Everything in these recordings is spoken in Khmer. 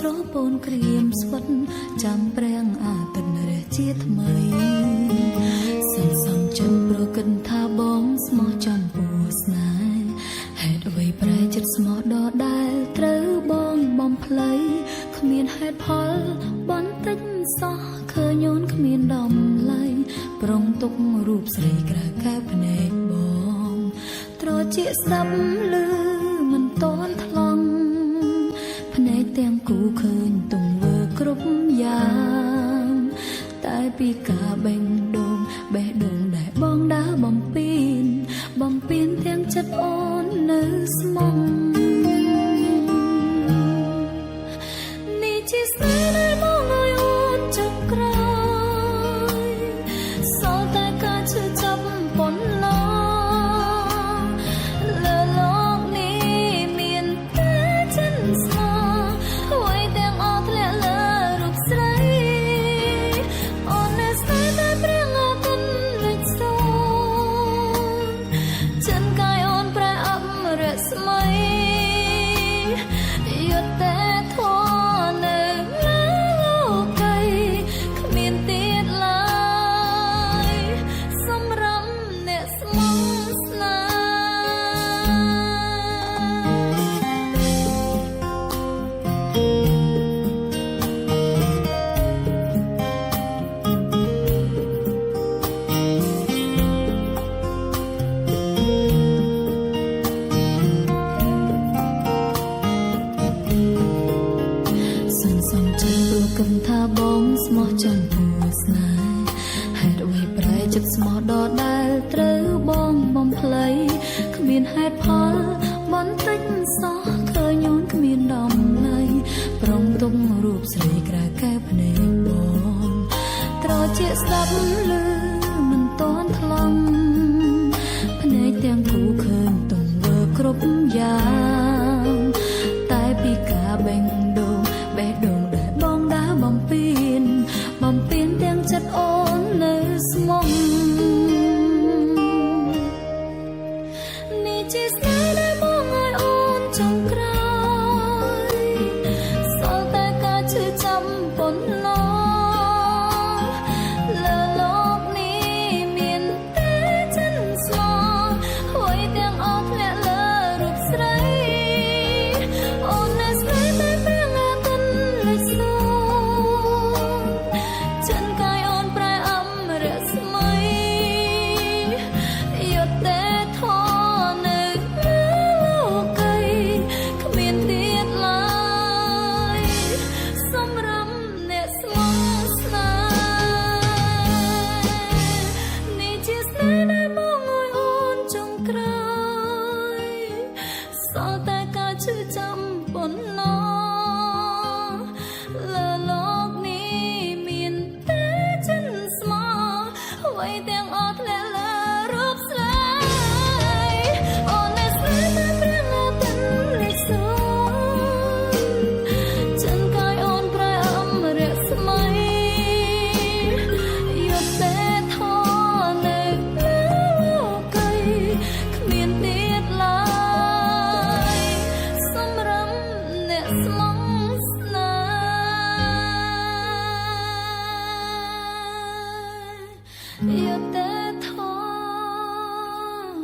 ស្រពូនក្រៀមស្វិតចាំប្រាំងអាទិត្យរះជាថ្មីសន្សំចិត្តប្រកិនថាបងស្មោះចំពោះស្នេហ៍ហេតុអ្វីប្រែចិត្តស្មោះដដែលត្រូវបងបំភ្លៃគ្មានហេតុផលបន្តិចសោះឃើញអូនគ្មានដំឡៃប្រុងទុករូបស្រីក្រៅកែភ្នែកបងត្រជាស្ដាប់ឮមិនតន់ថ្លង់ភ្នែកទាំងគូឃើញទង្វើគ្រប់យ៉ាងតែពីការបេះដូងដែលបងដើរបំពេញទាំងចិត្តអូននៅស្មងនេះជាស្នេហ៍ដែលមកឲ្យអូនចុងក្រោយសល់តែការឈឺចាប់ប៉ុណ្ណោះលើលោកនេះមានតែចិនស្មោះអ្វីទាំងអស់ធ្លាក់លើរូបស្រីអូននៅស្នេហ៍តែព្រៀងអាទិត្យលេចសូន្យចិនកាយអូនប្រែអប់រស្មីយុទ្ធតែធននៅលើលោកីគ្មានទៀតឡើយសម្រាប់អ្នកស្មោះស្នេហ៍សន្សំចិត្តព្រោះគិនថាបងស្មោះចំពោះស្នេហ៍ហេតុអ្វីប្រែចិត្តស្មោះដដែលត្រូវបងបំភ្លៃគ្មានហេតុផលបន្តិចសោះឃើញអូនគ្មានដំឡៃប្រុងទុករូបស្រីក្រៅកែភ្នែកបងត្រជាស្ដាប់ឮមិនតន់ថ្លង់ភ្នែកទាំងគូឃើញទង្វើគ្រប់យ៉ាងតែពីការបេះដូងដែលបងដើរបំពេញទាំងចិត្តអូននៅស្មងនេះជាស្នេហ៍ដែលមកឲ្យអូនចុងក្រោយសល់តែការឈឺចាប់ប៉ុណ្ណោះលើលោកនេះមានតែចិនស្មោះអ្វីទាំងអស់ធ្លាក់លើរូបស្រីអូននៅស្នេហ៍តែព្រៀងអាទិត្យលេចសូន្យចិនកាយអូនប្រែអប់រស្មីយុទ្ធតែធននៅលើលោកីគ្មានទៀតឡើយសម្រាប់អ្នកស្មោះស្នេហ៍នេះជាស្នេហ៍ដែលមកឲ្យអូនចុងក្រោយសល់តែការឈឺចាំប៉ុណ្ណោះលើលោកនេះមានតែចិនស្មោះអ្វីទាំងអស់ធ្លាក់លើរូបស្រីអូននៅស្នេហ៍តែព្រៀងអាទិត្យលេចសូន្យចិនកាយអូនប្រែអប់រស្មីយុទ្ធតែធននៅលើលោកីគ្មានទៀតឡើយសម្រាប់អ្នកស្មោះស្នេហ៍យុទ្ធតែធន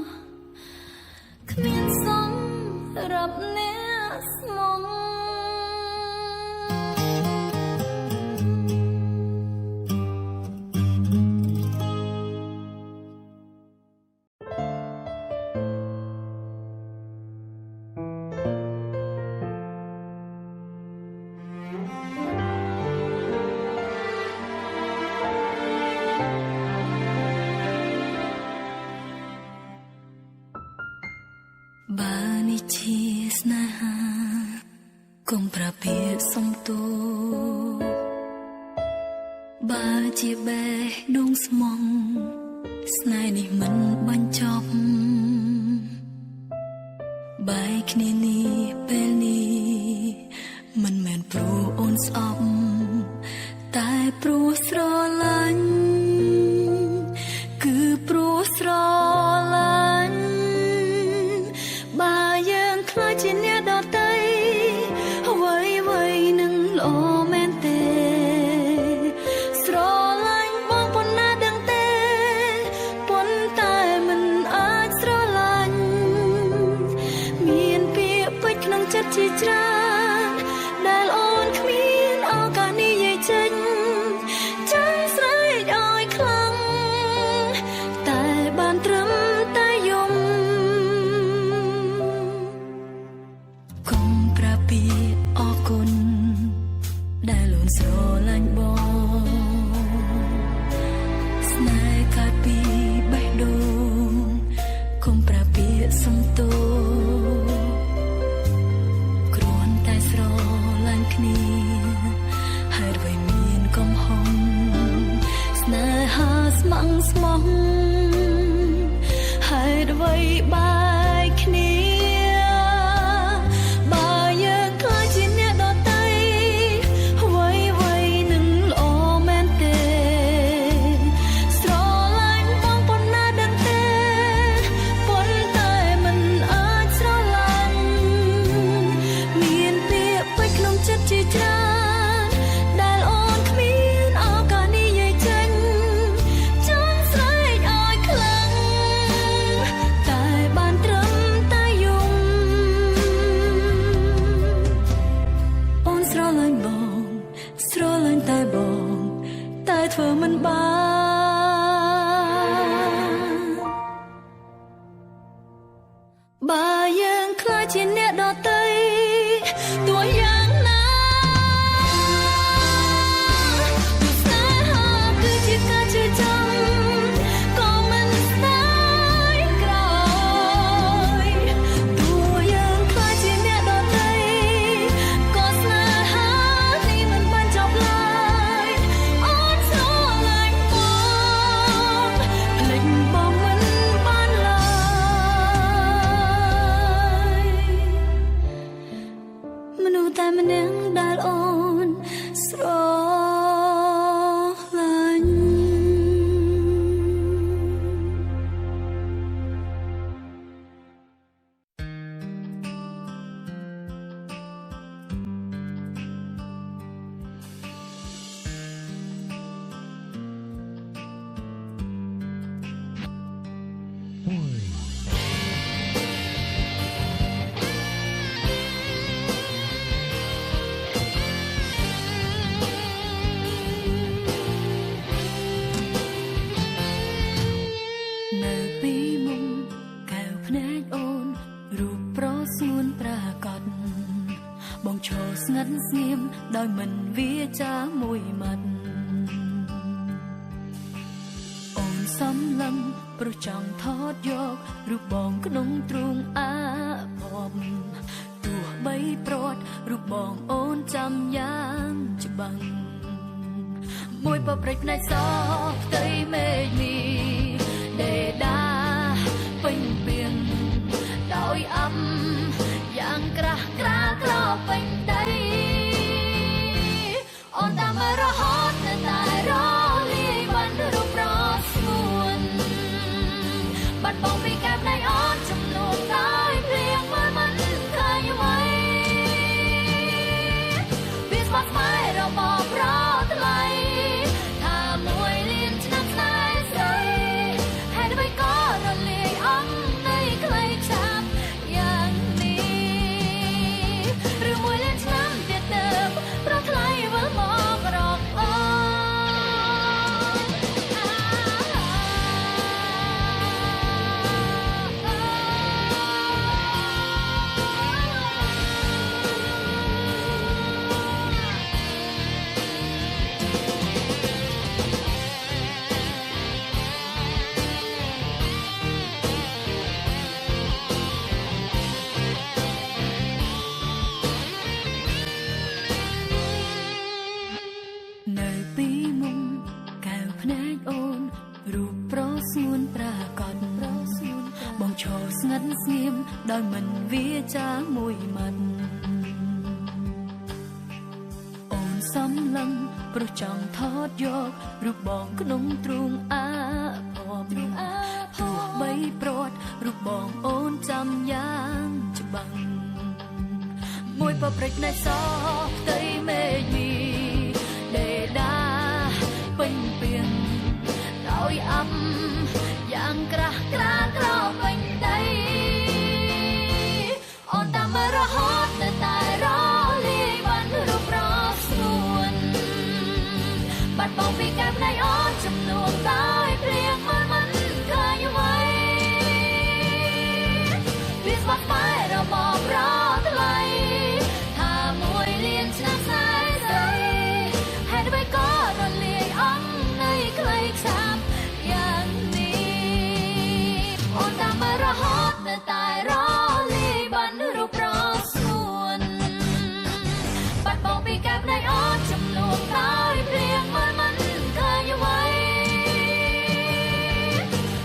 គ្មានសម្រាប់អ្នកស្មោះបើនេះជាស្នេហាកុំប្រភេទសំទោបើជាបេះដូងស្មងស្នេហ៍នេះមិនបញ្ចប់បែកគ្នានេះពេលនេះមិនមែនព្រោះអូនស្អប់តែព្រោះស្រឡាញ់គឺព្រោះស្រឡាញ់បើយើងខ្លាចជាអ្នកដទៃអ្វីនឹង មែនទេស្រឡាញ់បងប៉ុណ្ណាដឹងទេប៉ុន្តែមិនអាចស្រឡាញ់មានពាក្យពេចន៍ក្នុងចិត្តជាច្រើនដែលអូនគ្មានឱកាសនិយាយចេញចាំស្រែកឲ្យខ្លាំងតែបានត្រឹមតែយំកុំប្រាប់ពីអរគុណដែលអូនស្រឡាញ់បងស្នេហ៍កាត់ពីបេះដូងកុំប្រាប់ពីសំទោគ្រាន់តែស្រឡាញ់គ្នាហើយអ្វីមានកំហុសស្នេហាស្មងស្មោះហើយអ្វីបែកគ្នាបើយើងខ្លាចជាអ្នកដទៃអ្វីនឹងល្អមែនទេស្រឡាញ់បងប៉ុណ្ណាដឹងទេប៉ុន្តែមិនអាចស្រឡាញ់មានពាក្យពេចន៍ក្នុងចិត្តជាច្រើនដែលអូនគ្មានឱកាសនិយាយចេញចង់ស្រែកឲ្យខ្លាំងតែបានត្រឹមតែយំអូនស្រឡាញ់បងស្រឡាញ់តែបងតែធ្វើមិនបានបើយើងខ្លាចជាអ្នកដទៃទោះយ៉ាងណាស្នេហាគឺជាការជឿចាំក៏មិនស្ដាយក្រោយទោះយើងខ្លាចជាអ្នកដទៃក៏ស្នេហានេះមិនបានចប់ឡើយអូនស្រឡាញ់បងភ្លេចបងមិនបានឡើយមនុស្សតែម្នាក់ដែលអូនស្រឡាញ់នៅពីមុំកែវភ្នែកអូនរូបប្រស្ងួនប្រាកដបងឈរស្ងាត់ស្ងៀមដោយមិនវាចាមួយម៉ាត់អូនសំឡឹងព្រោះចង់ថតយករូបបងក្នុងទ្រូងអាភ័ព្វទោះបីព្រាត់រូបបងអូនចាំយ៉ាងច្បាស់មួយបព្រិចផ្នែកសផ្ទៃមេឃនេះដេដាពេញពៀនដោយអំយ៉ាងក្រាស់ក្រាលក្របពេញដីអូនតាមរហូតនៅតែរលាយបានរូបប្រស្ងួនបាត់បង់ពីកែបដៃអូនចំនួនដោយព្រៀងមើលមិនឃើញអ្វីវាស្បស្បែករបស់ប្រថ្លៃថាមួយលានឆ្នាំស្នេហ៍ស្រីហេតុអ្វីក៏រលាយអង្គនៃក្លេឆាប់យ៉ាងនេះឬមួយលានឆ្នាំទៀតទៅប្រថ្លៃវិលមករកអូនៅពីមុំកែវភ្នែកអូនរូបប្រស្ងួនប្រាកដបងឈរស្ងាត់ស្ងៀមដោយមិនវាចាមួយម៉ាត់អូនសំឡឹងព្រោះចង់ថតយករូបបងក្នុងទ្រូងអាភ័ព្វទោះបីព្រាត់រូបបងអូនចាំយ៉ាងច្បាស់មួយបព្រិចណែសផ្ទៃមេឃនេះ យអាប់យ៉ាងក្រាស់ក្រាក្រពេញដីអូនតាមមករហូតនៅតែរលាយបានរូបរស្រួនបាត់បង់ពីកែបនៃអូនចំនួនដោយព្រៀងមិនឃើញអ្វីវាស្បាត់បែររបបរថ្លៃថាមួយលានឆ្នាំស្នេហ៍ស្រីហេតុអ្វីក៏រលាយអំនៃក្លៃឆាប់យ៉ាងនេះអូនតាមមករហូតនៅតែរលាយបានរូបរស្រួនបាត់បង់ពីកែបនៃអូនចំនួនដោយព្រៀងមិនឃើញអ្វី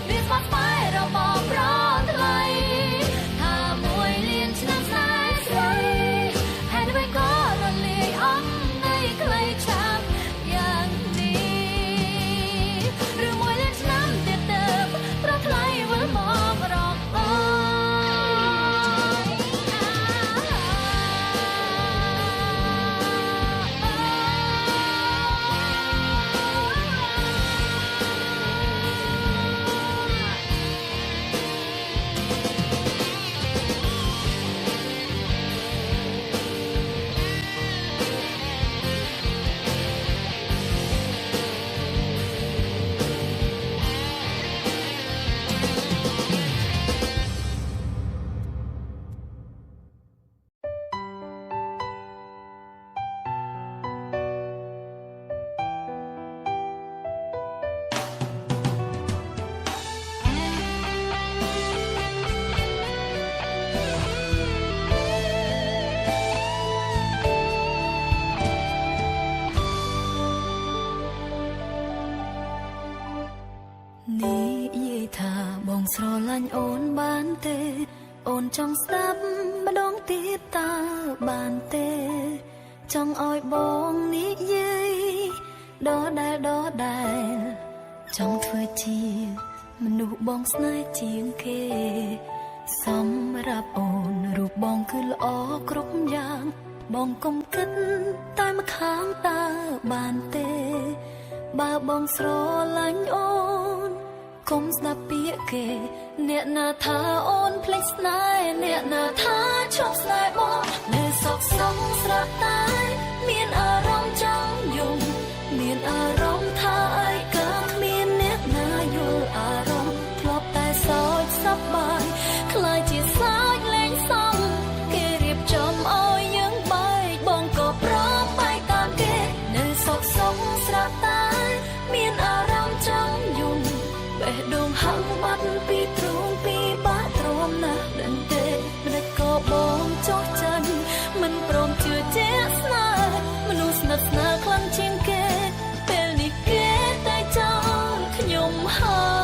វាស្បាត់បែររបបរថ្លៃថាមួយលានឆ្នាំស្នេហ៍ស្រីហេតុអ្វីក៏រលាយអំនៃក្លៃឆាប់យ៉ាងនេះឬមួយលានឆ្នាំទៀតទៅប្រថ្លៃវិលមករកអូនេះយាយថាបងស្រឡាញ់អូនបានទេអូនចង់ស្ដាប់ម្ដងទៀតតើបានទេចង់ឲ្យបងនិយាយដដែលចង់ធ្វើជាមនុស្សបងស្នេហ៍ជាងគេសម្រាប់អូនរូបបងគឺល្អគ្រប់យ៉ាងបងកុំគិតតែម្ខាងតើបានទេបើបងស្រឡាញ់អូនកុំស្ដាប់ពាក្យគេអ្នកណាថាអូនភ្លេចស្នេហ៍អ្នកណាថាឈប់ស្នេហ៍បងនៅសោកសងស្រាប់តែមានអារម្មណ៍ចង់យំមានអារម្មណ៍ថាឯកាគ្មានអ្នកណាយល់អារម្មណ៍ធ្លាប់តែសោកសប្បាយខ្លាចជាសើចលេងសំគេរៀបចំឲ្យយើងបែកបងក៏ព្រមបែកតាមគេនៅសោកសងស្រាប់តែមានអារម្មណ៍ចង់យំបេះដូងហឹងបាត់ពីទ្រូងពីបាក់ទ្រាំណាស់ដឹងទេមិនក៏បងចោះចាញ់មិនព្រមជឿជាក់ស្នេហ៍មនុស្សស្និទ្ធស្នាលខ្លាំងជាងគេពេលនេះគេតែចង់ខ្ញុំហើយ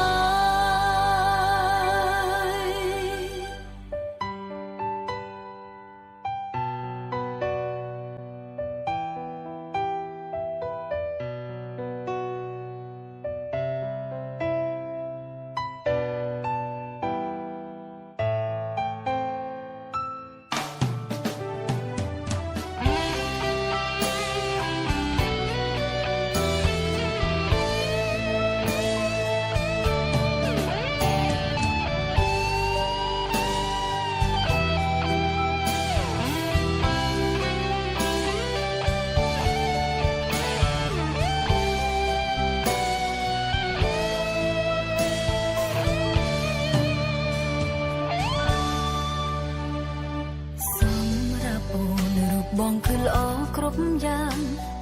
បងគឺល្អគ្រប់យ៉ាង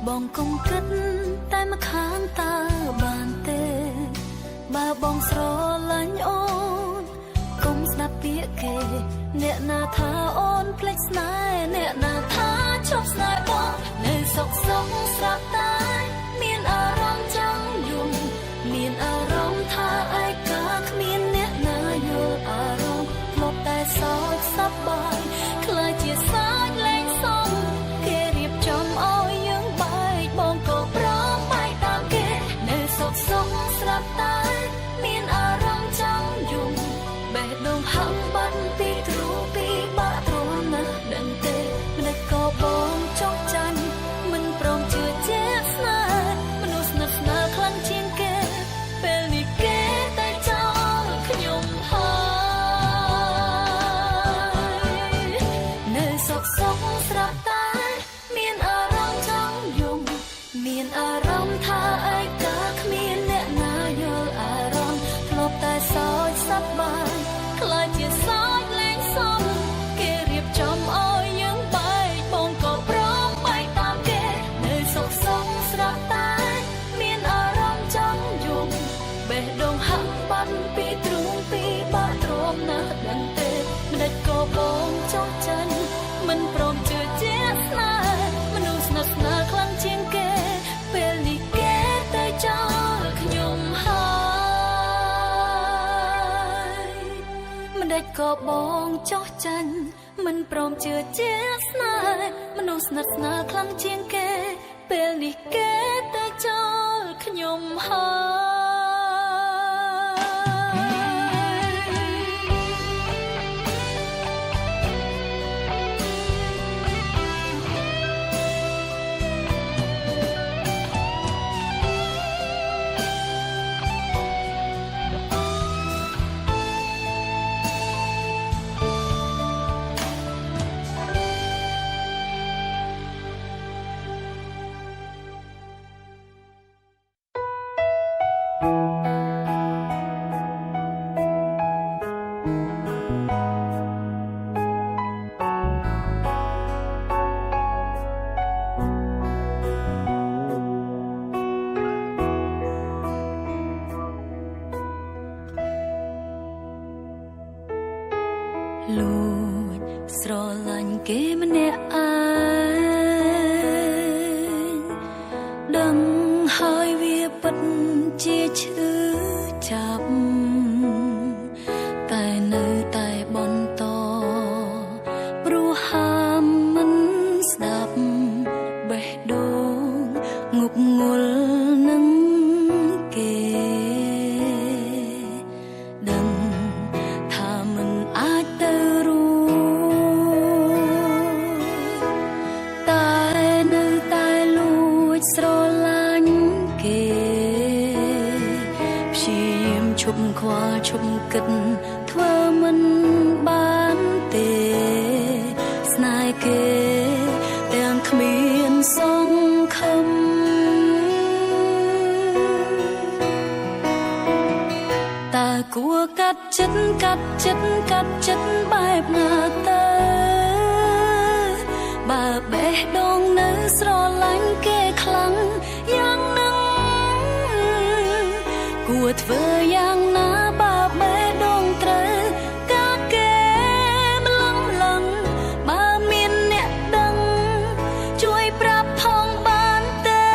បងកុំគិតតែម្ខាងតើបានទេបើបងស្រឡាញ់អូនកុំស្ដាប់ពាក្យគេអ្នកណាថាអូនភ្លេចស្នេហ៍អ្នកណាថាឈប់ស្នេហ៍បងនៅសុខសង្ឃស្រាប់តែមានអារម្មណ៍ចង់យំមានអារម្មណ៍ថាឯកាគ្មានអ្នកណាយល់អារម្មណ៍ធ្លាប់តែសោកសប្បាយខ្លាចជាសើចលេងសំគេរៀបចំឲ្យយើងបែកបងក៏ព្រមបែកតាមគេនៅសុខសង្ឃស្រាប់តែមានអារម្មណ៍ចង់យំបេះដូងហឹងបាត់ពីទ្រូងពីបាក់ទ្រាំណាស់ដឹងទេមិនក៏បងចង់ បងចោះចាញ់មិនព្រមជឿជាស្នេហ៍មនុស្សស្និទ្ធស្នាលខ្លាំងជាងគេពេលនេះគេតែចោលខ្ញុំលួចស្រឡាញ់គេម្នាក់ឯងដឹងហើយវាពិតជាឈឺចាប់តែនៅតែបន្តព្រោះហាមមិនស្ដាប់បេះដូងងប់ងល់នឹងគេដឹងថាមិនអាចទៅស្រឡាញ់គេព្យាយាមឈប់ខ្វល់ឈប់គិតធ្វើមិនបានទេស្នេហ៍គេទាំងគ្មានសង្ឃឹមតើគួរកាត់ចិត្តបែបណាទៅបើបេះដូងនៅស្រឡាញ់គេខ្លាំងយ៉ាងនឹងគួរធ្វើយ៉ាងណាបើបេះដូងត្រូវការគេម្លឹងបើមានអ្នកដឹងជួយប្រាប់ផងបានទេ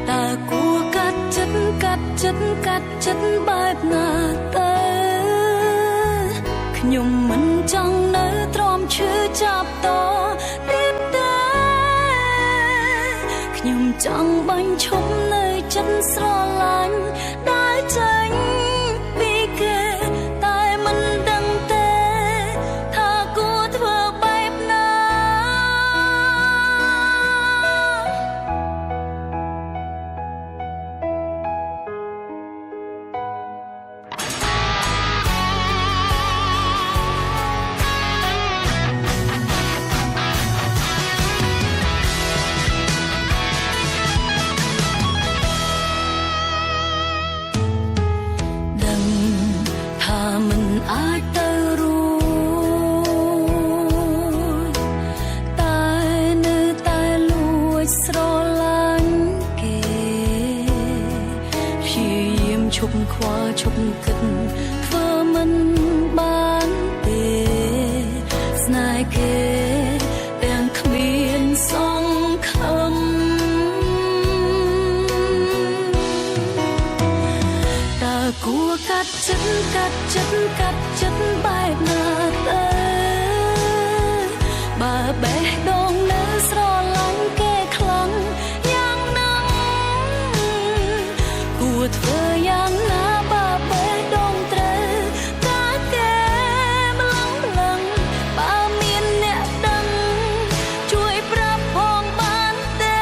តើគួរកាត់ចិត្តបែបណាទៅខ្ញុំមិនចង់នៅទ្រាំឈឺចាប់តទៀតទេខ្ញុំចង់បាញ់ឈប់នៅចិត្តស្រឡាញ់ដែលចេញពីគេតែមិនដឹងទេថាគួរធ្វើបែបណា ឈប់ខ្វល់ឈប់គិតធ្វើមិនបានទេស្នេហ៍គេទាំងគ្មានសង្ឃឹមតើគួរកាត់ចិត្តបែបណាទៅបើបេះដូងនៅស្រឡាញ់គេខ្លាំងយ៉ាងណាគួរធ្វើយ៉ាងណាបើបេះដូងត្រូវការគេម្លឹងបើមានអ្នកដឹងជួយប្រាប់ផងបានទេ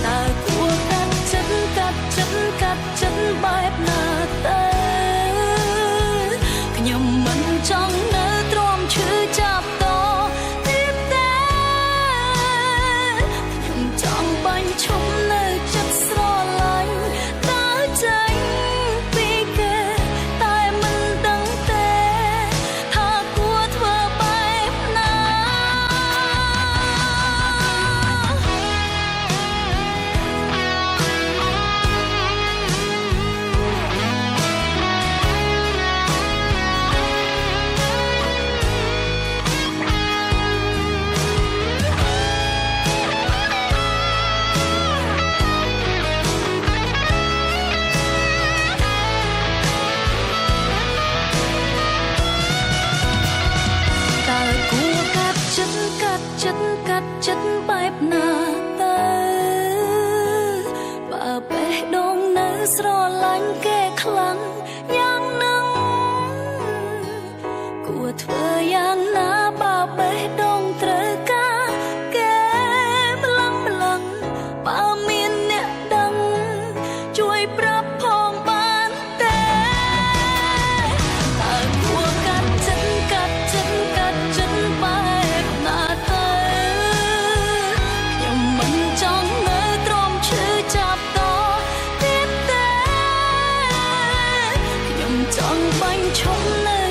តើគួរកាត់ចិត្តបែបណាទៅខ្ញុំមិនចង់នៅទ្រាំឈឺចាប់តទៀតទេ ត់ចិត្តបែបណាទៅបើបេះដូងនៅស្រឡាញ់គេខ្លាំងយ៉ាងនឹងគួរធ្វើយ៉ាងណាបើបេះដូងត្រូវការគេម្លឹងបើមានអ្នកដឹងជួយប្រាប់ផងបានទេតើគួរកាត់ចិត្តបែបណាទៅខ្ញុំមិនចង់នៅទ្រាំឈឺចាប់តទៀតទេខ្ញុំចង់បាញ់ឈប់នៅ